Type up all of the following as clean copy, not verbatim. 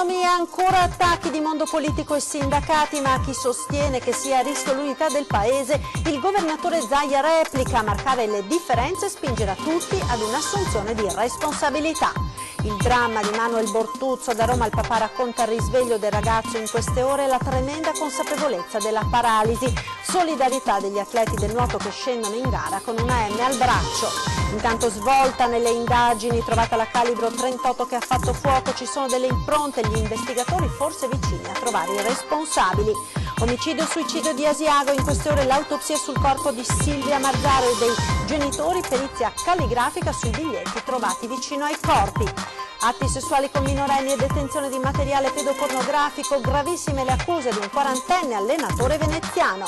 Autonomia, ancora attacchi di mondo politico e sindacati, ma chi sostiene che sia a rischio l'unità del paese, il governatore Zaia replica: marcare le differenze spingerà tutti ad un'assunzione di responsabilità. Il dramma di Manuel Bortuzzo, da Roma al Papà racconta il risveglio del ragazzo in queste ore e la tremenda consapevolezza della paralisi. Solidarietà degli atleti del nuoto che scendono in gara con una M al braccio. Intanto svolta nelle indagini, trovata la calibro 38 che ha fatto fuoco, ci sono delle impronte, gli investigatori forse vicini a trovare i responsabili. Omicidio e suicidio di Asiago, in queste ore l'autopsia sul corpo di Silvia Marzaro e dei genitori, perizia calligrafica sui biglietti trovati vicino ai corpi. Atti sessuali con minorenni e detenzione di materiale pedopornografico, gravissime le accuse di un 40enne allenatore veneziano.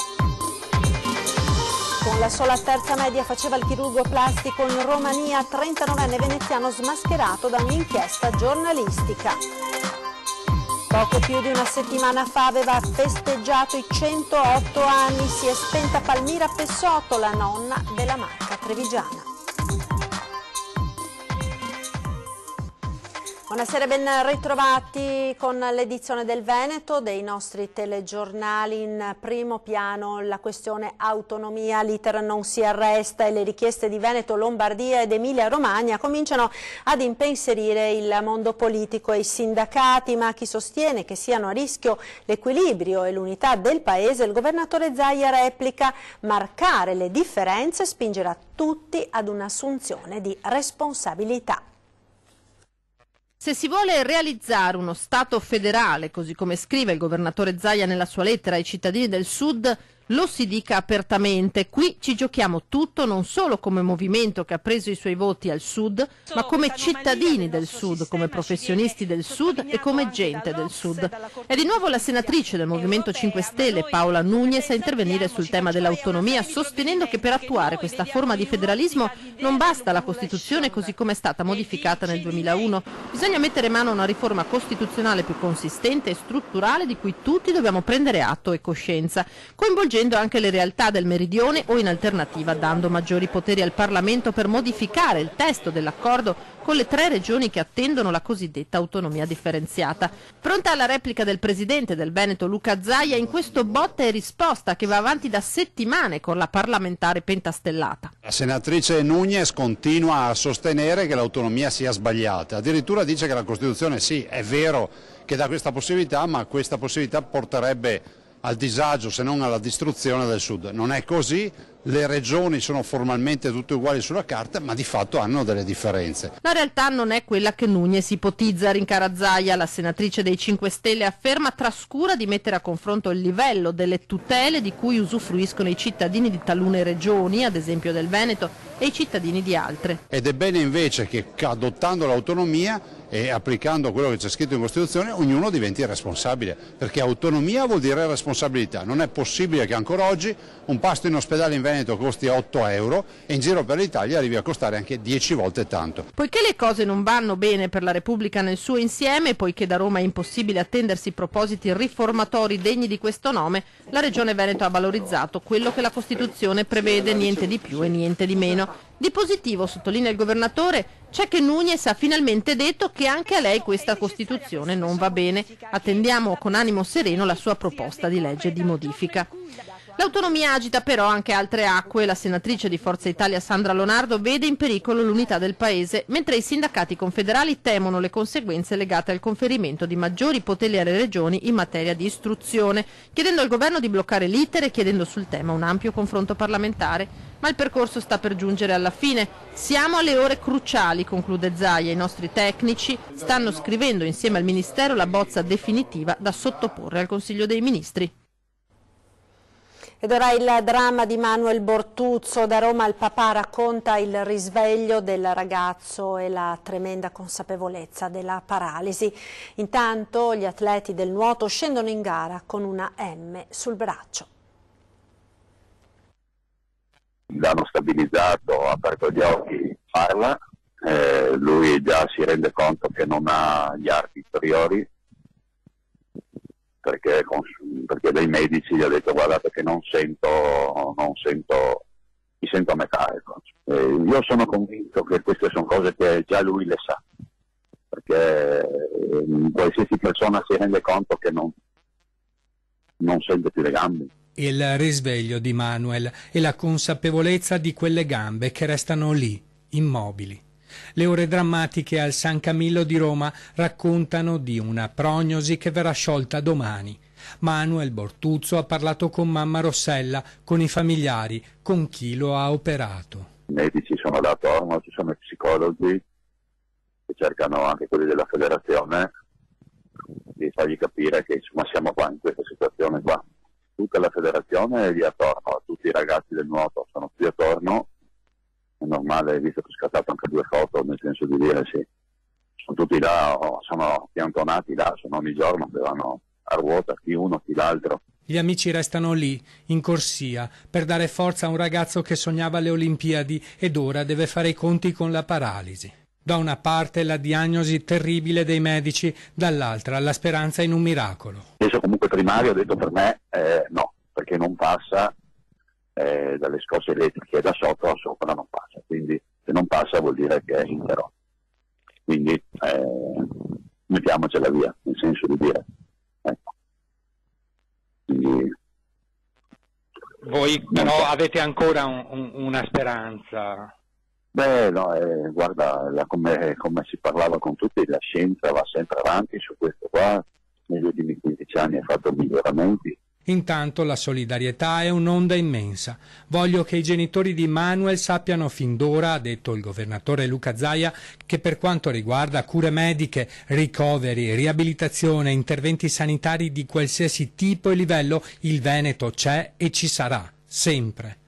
Con la sola terza media faceva il chirurgo plastico in Romania, 39enne veneziano smascherato da un'inchiesta giornalistica. Poco più di una settimana fa aveva festeggiato i 108 anni, si è spenta Palmira Pessotto, la nonna della marca trevigiana. Buonasera, ben ritrovati con l'edizione del Veneto dei nostri telegiornali. In primo piano la questione autonomia, l'iter non si arresta e le richieste di Veneto, Lombardia ed Emilia Romagna cominciano ad impensierire il mondo politico e i sindacati, ma chi sostiene che siano a rischio l'equilibrio e l'unità del paese, il governatore Zaia replica: marcare le differenze spingerà tutti ad un'assunzione di responsabilità. Se si vuole realizzare uno Stato federale, così come scrive il governatore Zaia nella sua lettera ai cittadini del Sud, lo si dica apertamente. Qui ci giochiamo tutto, non solo come movimento che ha preso i suoi voti al Sud, ma come cittadini del Sud, come professionisti del Sud e come gente del Sud. È di nuovo la senatrice del Movimento 5 Stelle, Paola Núñez, a intervenire sul tema dell'autonomia, sostenendo che per attuare questa forma di federalismo non basta la Costituzione così come è stata modificata nel 2001. Bisogna mettere mano a una riforma costituzionale più consistente e strutturale di cui tutti dobbiamo prendere atto e coscienza, coinvolgendo anche le realtà del meridione o in alternativa dando maggiori poteri al Parlamento per modificare il testo dell'accordo con le 3 regioni che attendono la cosiddetta autonomia differenziata. Pronta alla replica del presidente del Veneto Luca Zaia in questo botta e risposta che va avanti da settimane con la parlamentare pentastellata. La senatrice Núñez continua a sostenere che l'autonomia sia sbagliata, addirittura dice che la Costituzione sì, è vero che dà questa possibilità, ma questa possibilità porterebbe al disagio se non alla distruzione del Sud. Non è così, le regioni sono formalmente tutte uguali sulla carta, ma di fatto hanno delle differenze. La realtà non è quella che Núñez ipotizza, rincara Zaia. La senatrice dei 5 Stelle afferma trascura di mettere a confronto il livello delle tutele di cui usufruiscono i cittadini di talune regioni, ad esempio del Veneto, e i cittadini di altre. Ed è bene invece che adottando l'autonomia e applicando quello che c'è scritto in Costituzione ognuno diventi responsabile, perché autonomia vuol dire responsabilità. Non è possibile che ancora oggi un pasto in ospedale in Veneto costi 8 euro e in giro per l'Italia arrivi a costare anche 10 volte tanto. Poiché le cose non vanno bene per la Repubblica nel suo insieme, poiché da Roma è impossibile attendersi propositi riformatori degni di questo nome, la Regione Veneto ha valorizzato quello che la Costituzione prevede, niente di più e niente di meno. Di positivo, sottolinea il governatore, c'è che Núñez ha finalmente detto che anche a lei questa Costituzione non va bene. Attendiamo con animo sereno la sua proposta di legge di modifica. L'autonomia agita però anche altre acque. La senatrice di Forza Italia Sandra Lonardo vede in pericolo l'unità del paese, mentre i sindacati confederali temono le conseguenze legate al conferimento di maggiori poteri alle regioni in materia di istruzione, chiedendo al governo di bloccare l'iter e chiedendo sul tema un ampio confronto parlamentare. Ma il percorso sta per giungere alla fine. Siamo alle ore cruciali, conclude Zaia. I nostri tecnici stanno scrivendo insieme al Ministero la bozza definitiva da sottoporre al Consiglio dei Ministri. Ed ora il dramma di Manuel Bortuzzo, da Roma al Papà racconta il risveglio del ragazzo e la tremenda consapevolezza della paralisi. Intanto gli atleti del nuoto scendono in gara con una M sul braccio. L'hanno stabilizzato, ha aperto gli occhi, parla, lui già si rende conto che non ha gli arti superiori, perché dai medici gli ha detto: guardate che non sento, mi sento a metà. Io sono convinto che queste sono cose che già lui le sa, perché qualsiasi persona si rende conto che non sente più le gambe. Il risveglio di Manuel e la consapevolezza di quelle gambe che restano lì, immobili. Le ore drammatiche al San Camillo di Roma raccontano di una prognosi che verrà sciolta domani. Manuel Bortuzzo ha parlato con mamma Rossella, con i familiari, con chi lo ha operato. I medici sono da attorno, ci sono i psicologi che cercano, anche quelli della federazione, di fargli capire che insomma siamo qua in questa situazione qua. Tutta la federazione è lì attorno, tutti i ragazzi del nuoto sono qui attorno. È normale, visto che ho scattato anche 2 foto, nel senso di dire sì, sono tutti là, sono piantonati là, sono ogni giorno che vanno a ruota, chi uno, chi l'altro. Gli amici restano lì, in corsia, per dare forza a un ragazzo che sognava le Olimpiadi ed ora deve fare i conti con la paralisi. Da una parte la diagnosi terribile dei medici, dall'altra la speranza in un miracolo. Adesso comunque primario ho detto per me no, perché non passa dalle scosse elettriche da sotto a sopra non passa, quindi se non passa vuol dire che è intero. Quindi mettiamocela via, nel senso di dire. Ecco. Quindi, voi però avete ancora una speranza? Beh, no, guarda, come si parlava con tutti, la scienza va sempre avanti su questo qua, negli ultimi 15 anni ha fatto miglioramenti. Intanto la solidarietà è un'onda immensa. Voglio che i genitori di Manuel sappiano fin d'ora, ha detto il governatore Luca Zaia, che per quanto riguarda cure mediche, ricoveri, riabilitazione, interventi sanitari di qualsiasi tipo e livello, il Veneto c'è e ci sarà, sempre.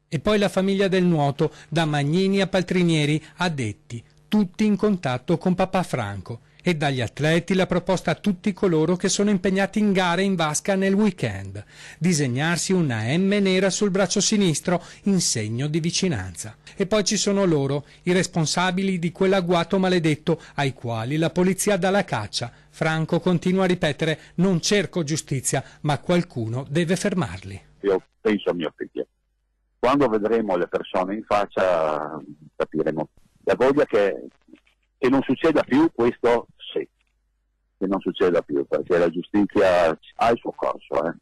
E poi la famiglia del nuoto, da Magnini a Paltrinieri, addetti, tutti in contatto con papà Franco. E dagli atleti la proposta a tutti coloro che sono impegnati in gare in vasca nel weekend. Disegnarsi una M nera sul braccio sinistro in segno di vicinanza. E poi ci sono loro, i responsabili di quell'agguato maledetto ai quali la polizia dà la caccia. Franco continua a ripetere: non cerco giustizia, ma qualcuno deve fermarli. Io penso a mio figlio. Quando vedremo le persone in faccia capiremo. La voglia che non succeda più questo, sì, che non succeda più, perché la giustizia ha il suo corso.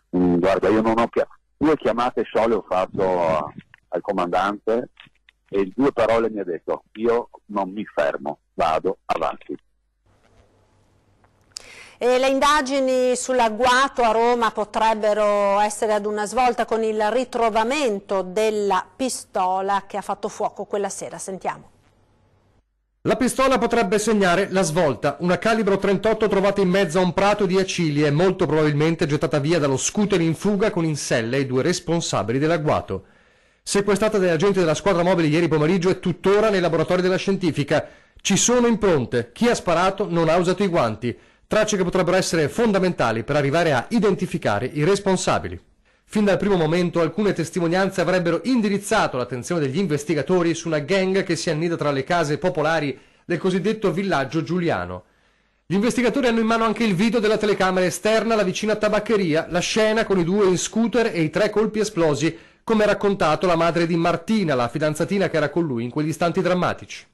Guarda, io non ho 2 chiamate sole ho fatto al comandante e 2 parole mi ha detto: io non mi fermo, vado avanti. E le indagini sull'agguato a Roma potrebbero essere ad una svolta con il ritrovamento della pistola che ha fatto fuoco quella sera. Sentiamo. La pistola potrebbe segnare la svolta, una calibro 38 trovata in mezzo a un prato di Acilia e molto probabilmente gettata via dallo scooter in fuga con in sella i 2 responsabili dell'agguato. Sequestrata dagli agenti della squadra mobile ieri pomeriggio è tuttora nei laboratori della scientifica. Ci sono impronte, chi ha sparato non ha usato i guanti, tracce che potrebbero essere fondamentali per arrivare a identificare i responsabili. Fin dal primo momento alcune testimonianze avrebbero indirizzato l'attenzione degli investigatori su una gang che si annida tra le case popolari del cosiddetto villaggio Giuliano. Gli investigatori hanno in mano anche il video della telecamera esterna alla vicina tabaccheria, la scena con i 2 in scooter e i 3 colpi esplosi, come ha raccontato la madre di Martina, la fidanzatina che era con lui in quegli istanti drammatici.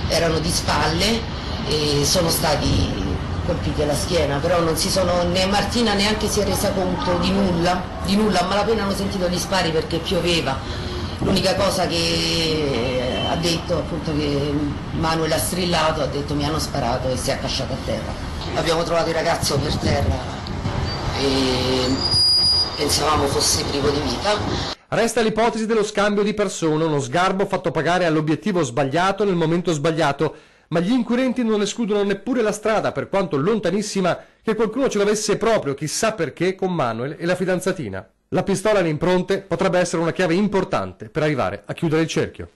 Erano di spalle e sono stati colpiti alla schiena, però non si sono, né Martina neanche si è resa conto di nulla, a malapena hanno sentito gli spari perché pioveva. L'unica cosa che ha detto appunto che Manuel ha strillato, ha detto mi hanno sparato e si è accasciato a terra. Abbiamo trovato il ragazzo per terra e pensavamo fosse privo di vita. Resta l'ipotesi dello scambio di persone, uno sgarbo fatto pagare all'obiettivo sbagliato nel momento sbagliato, ma gli inquirenti non escludono neppure la strada, per quanto lontanissima, che qualcuno ce l'avesse proprio, chissà perché, con Manuel e la fidanzatina. La pistola e le impronte potrebbe essere una chiave importante per arrivare a chiudere il cerchio.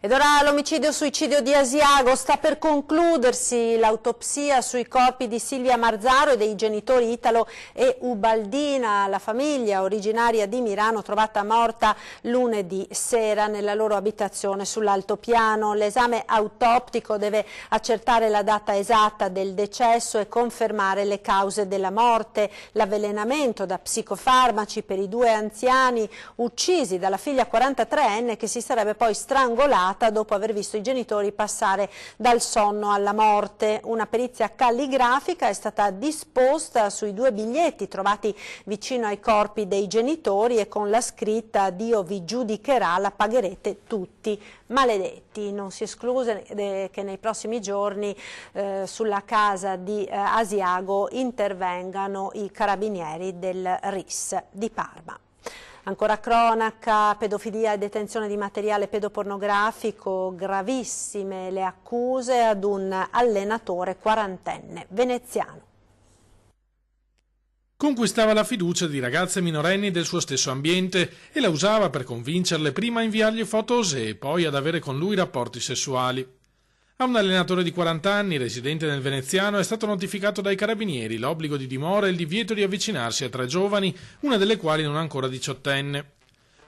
Ed ora l'omicidio-suicidio di Asiago. Sta per concludersi l'autopsia sui corpi di Silvia Marzaro e dei genitori Italo e Ubaldina. La famiglia originaria di Mirano trovata morta lunedì sera nella loro abitazione sull'altopiano. L'esame autoptico deve accertare la data esatta del decesso e confermare le cause della morte. L'avvelenamento da psicofarmaci per i 2 anziani uccisi dalla figlia 43enne che si sarebbe poi strangolata suicidata dopo aver visto i genitori passare dal sonno alla morte. Una perizia calligrafica è stata disposta sui 2 biglietti trovati vicino ai corpi dei genitori e con la scritta "Dio vi giudicherà, la pagherete tutti maledetti". Non si esclude che nei prossimi giorni sulla casa di Asiago intervengano i carabinieri del RIS di Parma. Ancora cronaca, pedofilia e detenzione di materiale pedopornografico, gravissime le accuse ad un allenatore quarantenne veneziano. Conquistava la fiducia di ragazze minorenni del suo stesso ambiente e la usava per convincerle prima a inviargli foto osè e poi ad avere con lui rapporti sessuali. A un allenatore di 40 anni, residente nel veneziano, è stato notificato dai carabinieri l'obbligo di dimora e il divieto di avvicinarsi a 3 giovani, una delle quali non ancora diciottenne.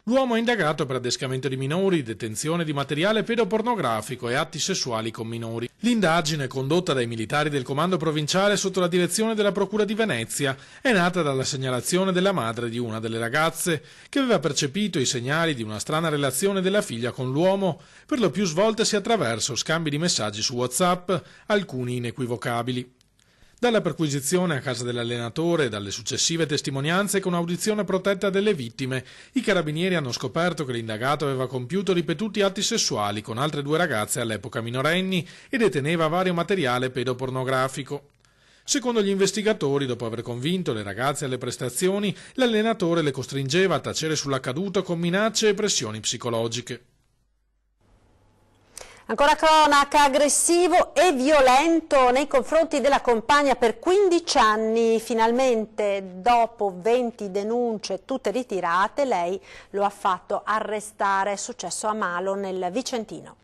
L'uomo è indagato per adescamento di minori, detenzione di materiale pedopornografico e atti sessuali con minori. L'indagine, condotta dai militari del comando provinciale sotto la direzione della Procura di Venezia, è nata dalla segnalazione della madre di una delle ragazze, che aveva percepito i segnali di una strana relazione della figlia con l'uomo, per lo più svoltesi attraverso scambi di messaggi su WhatsApp, alcuni inequivocabili. Dalla perquisizione a casa dell'allenatore e dalle successive testimonianze con audizione protetta delle vittime, i carabinieri hanno scoperto che l'indagato aveva compiuto ripetuti atti sessuali con altre 2 ragazze all'epoca minorenni e deteneva vario materiale pedopornografico. Secondo gli investigatori, dopo aver convinto le ragazze alle prestazioni, l'allenatore le costringeva a tacere sull'accaduto con minacce e pressioni psicologiche. Ancora cronaca, aggressivo e violento nei confronti della compagna per 15 anni. Finalmente, dopo 20 denunce tutte ritirate, lei lo ha fatto arrestare. È successo a Malo, nel Vicentino.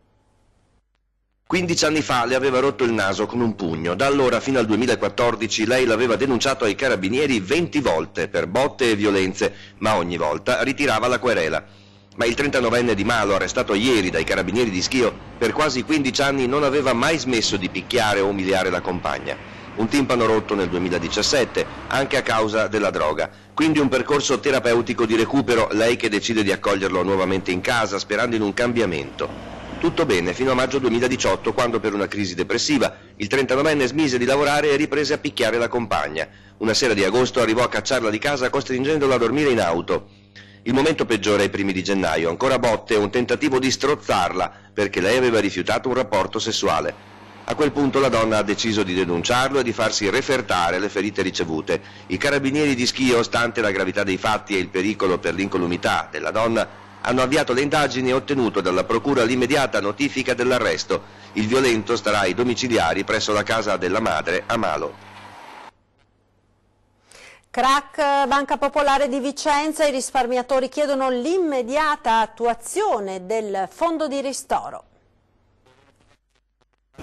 15 anni fa le aveva rotto il naso con un pugno. Da allora fino al 2014 lei l'aveva denunciato ai carabinieri 20 volte per botte e violenze, ma ogni volta ritirava la querela. Ma il 39enne di Malo, arrestato ieri dai carabinieri di Schio, per quasi 15 anni non aveva mai smesso di picchiare o umiliare la compagna. Un timpano rotto nel 2017, anche a causa della droga. Quindi un percorso terapeutico di recupero, lei che decide di accoglierlo nuovamente in casa, sperando in un cambiamento. Tutto bene fino a maggio 2018, quando per una crisi depressiva il 39enne smise di lavorare e riprese a picchiare la compagna. Una sera di agosto arrivò a cacciarla di casa costringendola a dormire in auto. Il momento peggiore ai primi di gennaio, ancora botte e un tentativo di strozzarla perché lei aveva rifiutato un rapporto sessuale. A quel punto la donna ha deciso di denunciarlo e di farsi refertare le ferite ricevute. I carabinieri di Schio, stante la gravità dei fatti e il pericolo per l'incolumità della donna, hanno avviato le indagini e ottenuto dalla procura l'immediata notifica dell'arresto. Il violento starà ai domiciliari presso la casa della madre a Malo. Crack Banca Popolare di Vicenza, i risparmiatori chiedono l'immediata attuazione del fondo di ristoro.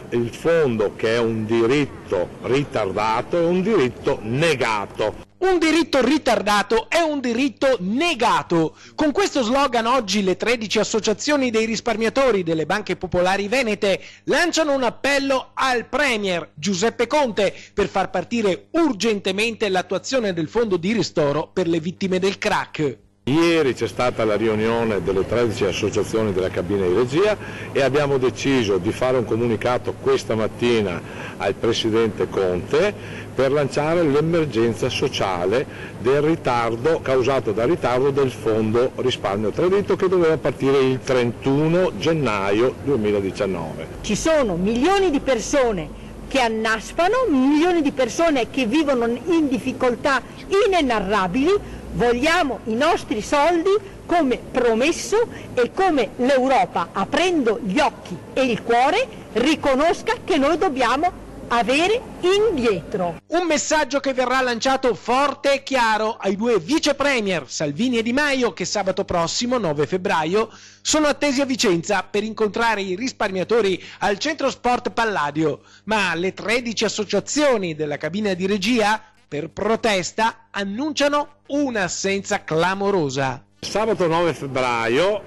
Il fondo, che è un diritto ritardato, è un diritto negato. Un diritto ritardato è un diritto negato. Con questo slogan oggi le 13 associazioni dei risparmiatori delle banche popolari venete lanciano un appello al Premier Giuseppe Conte per far partire urgentemente l'attuazione del fondo di ristoro per le vittime del crack. Ieri c'è stata la riunione delle 13 associazioni della cabina di regia e abbiamo deciso di fare un comunicato questa mattina al Presidente Conte per lanciare l'emergenza sociale del ritardo causato dal ritardo del fondo risparmio tradito che doveva partire il 31 gennaio 2019. Ci sono milioni di persone che annaspano, milioni di persone che vivono in difficoltà inenarrabili. Vogliamo i nostri soldi come promesso e come l'Europa, aprendo gli occhi e il cuore, riconosca che noi dobbiamo avere indietro. Un messaggio che verrà lanciato forte e chiaro ai 2 vice premier Salvini e Di Maio che sabato prossimo, 9 febbraio, sono attesi a Vicenza per incontrare i risparmiatori al centro sport Palladio, ma le 13 associazioni della cabina di regia per protesta annunciano un'assenza clamorosa. Sabato 9 febbraio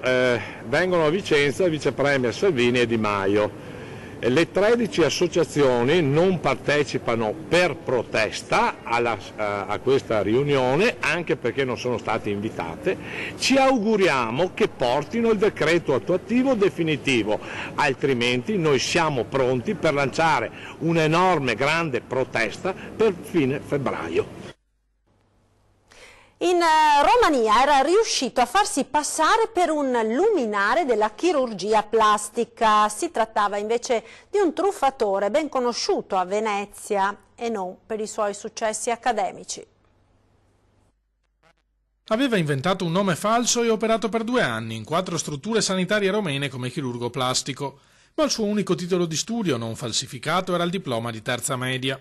vengono a Vicenza i vice premier Salvini e Di Maio. Le 13 associazioni non partecipano per protesta a questa riunione, anche perché non sono state invitate. Ci auguriamo che portino il decreto attuativo definitivo, altrimenti noi siamo pronti per lanciare un'enorme, grande protesta per fine febbraio. In Romania era riuscito a farsi passare per un luminare della chirurgia plastica. Si trattava invece di un truffatore ben conosciuto a Venezia e non per i suoi successi accademici. Aveva inventato un nome falso e operato per 2 anni in 4 strutture sanitarie romene come chirurgo plastico, ma il suo unico titolo di studio non falsificato era il diploma di terza media.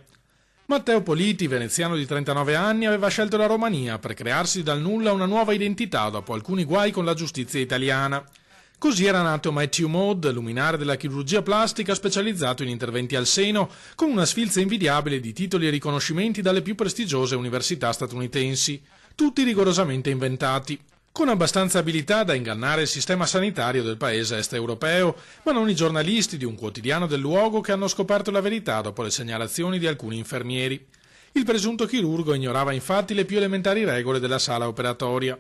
Matteo Politi, veneziano di 39 anni, aveva scelto la Romania per crearsi dal nulla una nuova identità dopo alcuni guai con la giustizia italiana. Così era nato Matthew Maud, luminare della chirurgia plastica specializzato in interventi al seno, con una sfilza invidiabile di titoli e riconoscimenti dalle più prestigiose università statunitensi, tutti rigorosamente inventati, con abbastanza abilità da ingannare il sistema sanitario del paese est europeo, ma non i giornalisti di un quotidiano del luogo che hanno scoperto la verità dopo le segnalazioni di alcuni infermieri. Il presunto chirurgo ignorava infatti le più elementari regole della sala operatoria.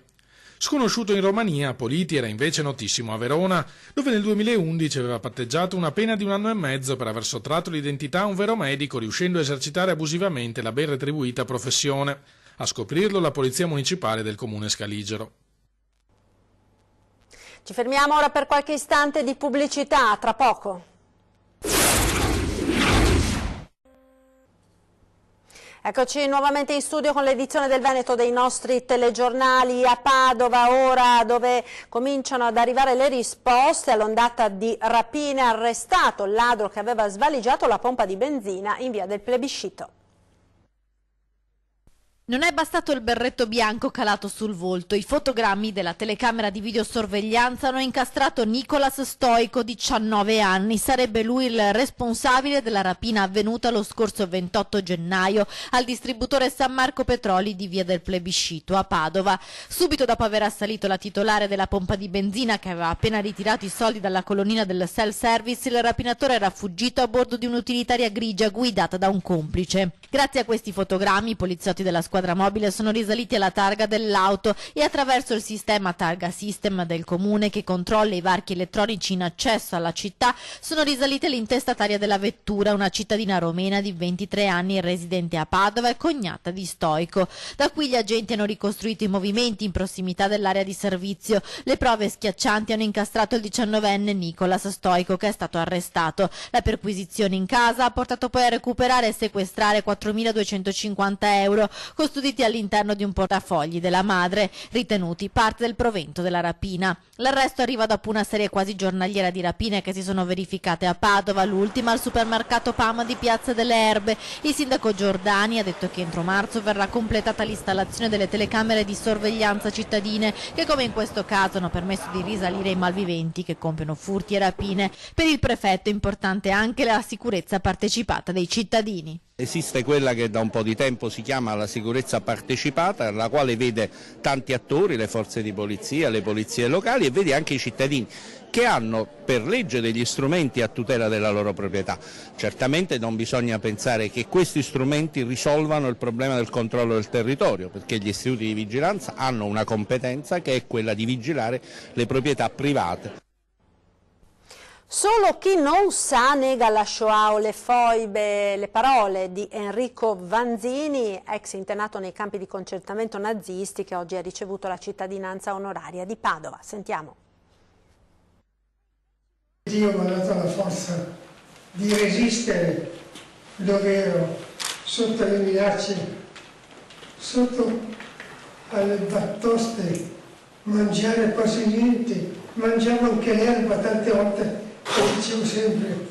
Sconosciuto in Romania, Politi era invece notissimo a Verona, dove nel 2011 aveva patteggiato una pena di 1 anno e mezzo per aver sottratto l'identità a un vero medico, riuscendo a esercitare abusivamente la ben retribuita professione. A scoprirlo la polizia municipale del comune Scaligero. Ci fermiamo ora per qualche istante di pubblicità, tra poco. Eccoci nuovamente in studio con l'edizione del Veneto dei nostri telegiornali a Padova, ora dove cominciano ad arrivare le risposte all'ondata di rapine. Arrestato il ladro che aveva svaligiato la pompa di benzina in via del Plebiscito. Non è bastato il berretto bianco calato sul volto. I fotogrammi della telecamera di videosorveglianza hanno incastrato Nicolas Stoico, 19 anni. Sarebbe lui il responsabile della rapina avvenuta lo scorso 28 gennaio al distributore San Marco Petroli di via del Plebiscito a Padova. Subito dopo aver assalito la titolare della pompa di benzina, che aveva appena ritirato i soldi dalla colonnina del self-service, il rapinatore era fuggito a bordo di un'utilitaria grigia guidata da un complice. Grazie a questi fotogrammi, i poliziotti della squadra mobile sono risaliti alla targa dell'auto e attraverso il sistema Targa System del comune, che controlla i varchi elettronici in accesso alla città, sono risalite l'intestataria della vettura, una cittadina romena di 23 anni residente a Padova e cognata di Stoico. Da qui gli agenti hanno ricostruito i movimenti in prossimità dell'area di servizio. Le prove schiaccianti hanno incastrato il 19enne Nicolas Stoico, che è stato arrestato. La perquisizione in casa ha portato poi a recuperare e sequestrare 4.250 euro custoditi all'interno di un portafogli della madre, ritenuti parte del provento della rapina. L'arresto arriva dopo una serie quasi giornaliera di rapine che si sono verificate a Padova, l'ultima al supermercato Pama di Piazza delle Erbe. Il sindaco Giordani ha detto che entro marzo verrà completata l'installazione delle telecamere di sorveglianza cittadine, che come in questo caso hanno permesso di risalire i malviventi che compiono furti e rapine. Per il prefetto è importante anche la sicurezza partecipata dei cittadini. Esiste quella che da un po' di tempo si chiama la sicurezza partecipata, la quale vede tanti attori, le forze di polizia, le polizie locali, e vede anche i cittadini che hanno per legge degli strumenti a tutela della loro proprietà. Certamente non bisogna pensare che questi strumenti risolvano il problema del controllo del territorio, perché gli istituti di vigilanza hanno una competenza che è quella di vigilare le proprietà private. Solo chi non sa nega la Shoah o le foibe, le parole di Enrico Vanzini, ex internato nei campi di concentramento nazisti, che oggi ha ricevuto la cittadinanza onoraria di Padova. Sentiamo. Dio mi ha dato la forza di resistere dove ero, sotto le minacce, sotto alle battoste, mangiare quasi niente, mangiavo anche l'erba tante volte. E dicevo sempre,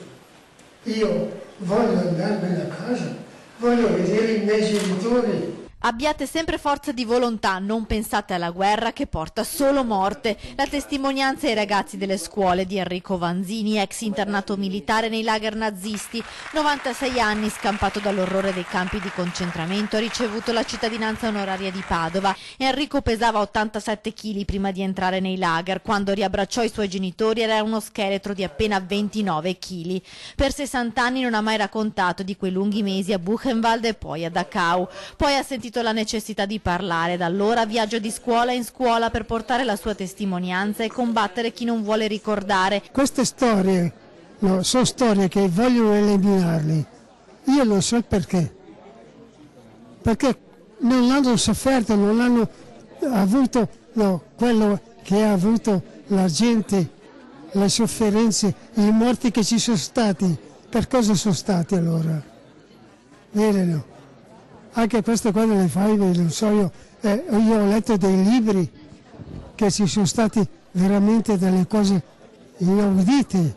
io voglio andarmene a casa, voglio vedere i miei genitori. Abbiate sempre forza di volontà, non pensate alla guerra che porta solo morte. La testimonianza ai ragazzi delle scuole di Enrico Vanzini, ex internato militare nei lager nazisti, 96 anni, scampato dall'orrore dei campi di concentramento, ha ricevuto la cittadinanza onoraria di Padova. Enrico pesava 87 kg prima di entrare nei lager. Quando riabbracciò i suoi genitori era uno scheletro di appena 29 kg. Per 60 anni non ha mai raccontato di quei lunghi mesi a Buchenwald e poi a Dachau. Poi ha sentito la necessità di parlare, da allora viaggio di scuola in scuola per portare la sua testimonianza e combattere chi non vuole ricordare. Queste storie sono storie che vogliono eliminarli. Io non so perché non hanno sofferto, non hanno avuto quello che ha avuto la gente, le sofferenze, i morti che ci sono stati. Per cosa sono stati allora? Vero? Anche queste cose le fai, non so io ho letto dei libri che ci sono stati veramente delle cose inaudite,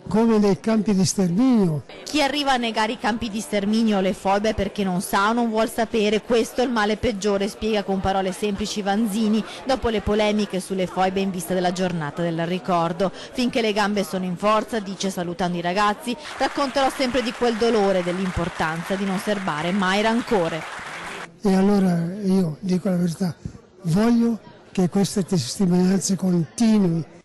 come nei campi di sterminio. Chi arriva a negare i campi di sterminio o le foibe perché non sa o non vuol sapere, questo è il male peggiore, spiega con parole semplici Vanzini, dopo le polemiche sulle foibe in vista della giornata del ricordo. Finché le gambe sono in forza, dice salutando i ragazzi, racconterò sempre di quel dolore e dell'importanza di non serbare mai rancore. E allora io dico la verità, voglio che queste testimonianze continuino.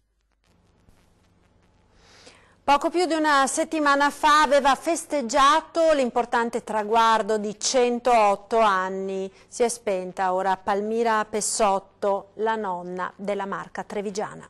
Poco più di una settimana fa aveva festeggiato l'importante traguardo di 108 anni. Si è spenta ora Palmira Pessotto, la nonna della Marca trevigiana.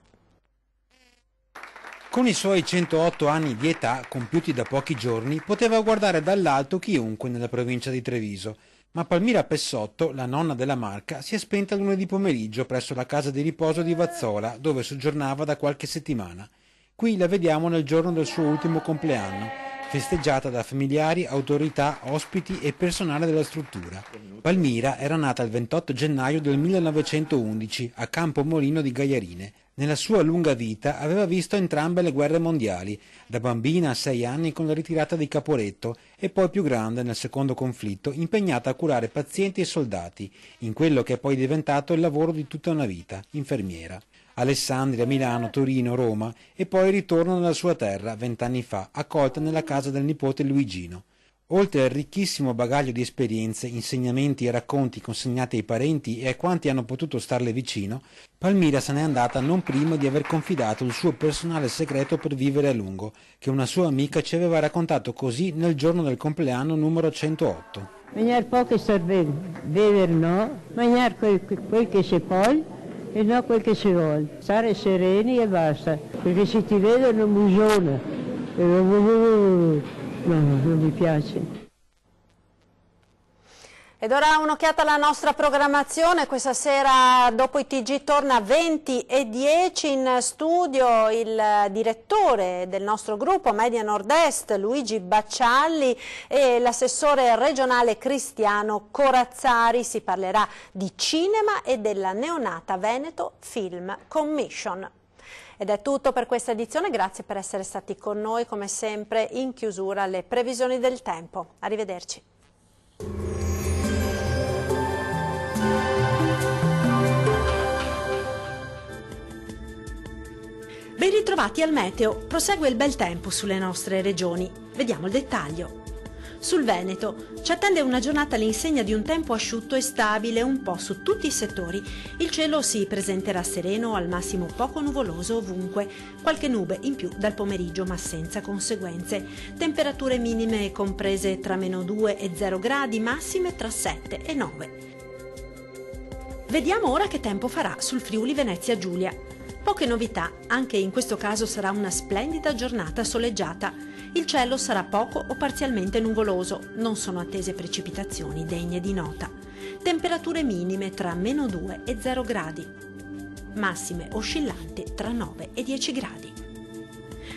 Con i suoi 108 anni di età, compiuti da pochi giorni, poteva guardare dall'alto chiunque nella provincia di Treviso. Ma Palmira Pessotto, la nonna della Marca, si è spenta lunedì pomeriggio presso la casa di riposo di Vazzola, dove soggiornava da qualche settimana. Qui la vediamo nel giorno del suo ultimo compleanno, festeggiata da familiari, autorità, ospiti e personale della struttura. Palmira era nata il 28 gennaio del 1911 a Campomolino di Gaiarine. Nella sua lunga vita aveva visto entrambe le guerre mondiali, da bambina a 6 anni con la ritirata di Caporetto e poi più grande nel secondo conflitto, impegnata a curare pazienti e soldati, in quello che è poi diventato il lavoro di tutta una vita, infermiera. Alessandria, Milano, Torino, Roma e poi il ritorno nella sua terra 20 anni fa, accolta nella casa del nipote Luigino. Oltre al ricchissimo bagaglio di esperienze, insegnamenti e racconti consegnati ai parenti e a quanti hanno potuto starle vicino, Palmira se n'è andata non prima di aver confidato il suo personale segreto per vivere a lungo, che una sua amica ci aveva raccontato così nel giorno del compleanno numero 108. Mangiare poco sta bene, bever no, mangiare quel che si può e non quel che si vuole, stare sereni e basta, perché se ti vedono bugiona, no, non mi piace. Ed ora un'occhiata alla nostra programmazione. Questa sera dopo i TG torna 20:10 in studio il direttore del nostro gruppo Media Nord-Est Luigi Baccialli e l'assessore regionale Cristiano Corazzari. Si parlerà di cinema e della neonata Veneto Film Commission. Ed è tutto per questa edizione, grazie per essere stati con noi, come sempre in chiusura le previsioni del tempo. Arrivederci. Ben ritrovati al meteo, prosegue il bel tempo sulle nostre regioni. Vediamo il dettaglio. Sul Veneto ci attende una giornata all'insegna di un tempo asciutto e stabile un po' su tutti i settori. Il cielo si presenterà sereno, al massimo poco nuvoloso ovunque, qualche nube in più dal pomeriggio ma senza conseguenze. Temperature minime comprese tra -2 e 0 gradi, massime tra 7 e 9. Vediamo ora che tempo farà sul Friuli Venezia Giulia. Poche novità, anche in questo caso sarà una splendida giornata soleggiata. Il cielo sarà poco o parzialmente nuvoloso, non sono attese precipitazioni degne di nota. Temperature minime tra -2 e 0 gradi, massime oscillanti tra 9 e 10 gradi.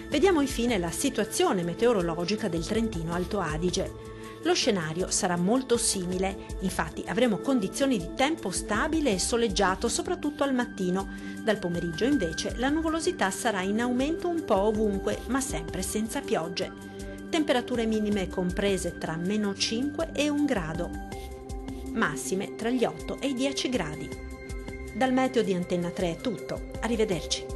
Vediamo infine la situazione meteorologica del Trentino Alto Adige. Lo scenario sarà molto simile, infatti avremo condizioni di tempo stabile e soleggiato soprattutto al mattino. Dal pomeriggio invece la nuvolosità sarà in aumento un po' ovunque, ma sempre senza piogge. Temperature minime comprese tra -5 e 1 grado. massime tra gli 8 e i 10 gradi. Dal meteo di Antenna 3 è tutto, arrivederci.